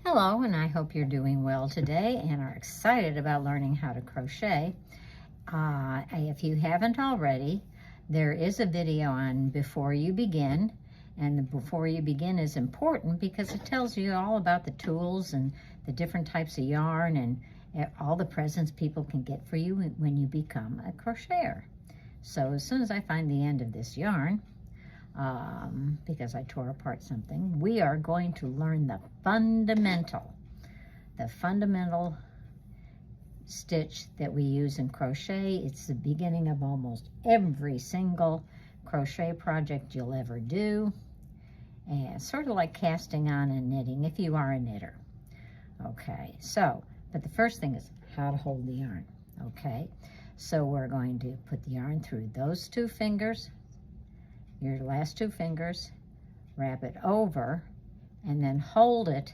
Hello, and I hope you're doing well today and are excited about learning how to crochet. If you haven't already, there is a video on before you begin, and the before you begin is important because it tells you all about the tools and the different types of yarn and all the presents people can get for you when you become a crocheter. So as soon as I find the end of this yarn, because I tore apart something, we are going to learn the fundamental stitch that we use in crochet. It's the beginning of almost every single crochet project you'll ever do, and sort of like casting on and knitting if you are a knitter. Okay, so, but the first thing is how to hold the yarn. Okay, so we're going to put the yarn through those two fingers, your last two fingers, wrap it over, and then hold it,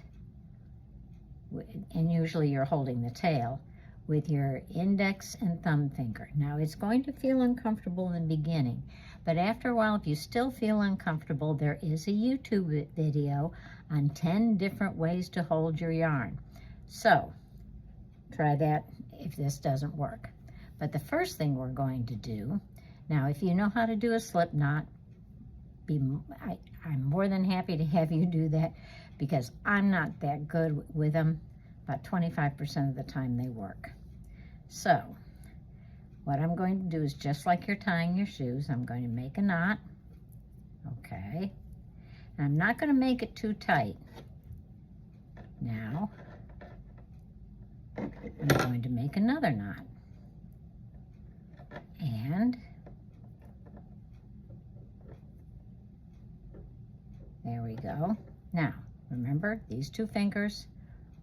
and usually you're holding the tail, with your index and thumb finger. Now it's going to feel uncomfortable in the beginning, but after a while, if you still feel uncomfortable, there is a YouTube video on 10 different ways to hold your yarn. So try that if this doesn't work. But the first thing we're going to do, now if you know how to do a slip knot, I'm more than happy to have you do that because I'm not that good with them. About 25% of the time they work. So what I'm going to do is just like you're tying your shoes, I'm going to make a knot. Okay. And I'm not going to make it too tight. Now I'm going to make another knot. And there we go. Now, remember, these two fingers,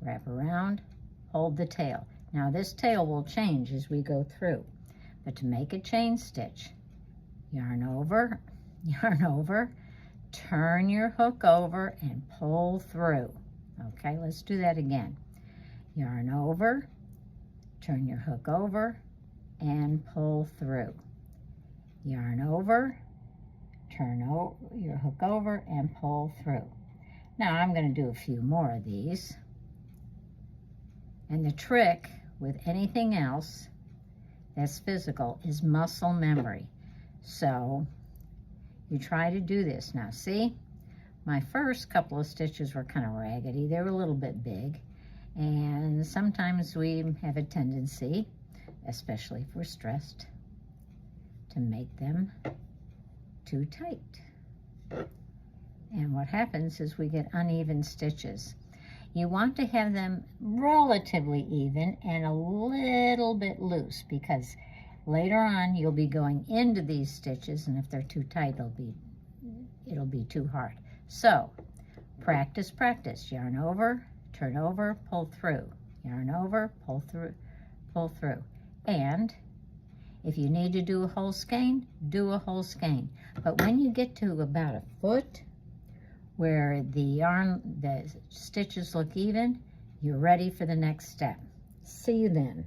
wrap around, hold the tail. Now, this tail will change as we go through. But to make a chain stitch, yarn over, turn your hook over, and pull through. Okay, let's do that again. Yarn over, turn your hook over, and pull through. Yarn over, turn your hook over, and pull through. Now I'm going to do a few more of these. And the trick with anything else that's physical is muscle memory. So you try to do this. Now see, my first couple of stitches were kind of raggedy. They were a little bit big. And sometimes we have a tendency, especially if we're stressed, to make them too tight. And what happens is we get uneven stitches. You want to have them relatively even and a little bit loose because later on you'll be going into these stitches, and if they're too tight, it'll be too hard. So practice, practice. Yarn over, turn over, pull through. Yarn over, pull through, pull through. And if you need to do a whole skein, do a whole skein. But when you get to about a foot where the stitches look even, you're ready for the next step. See you then.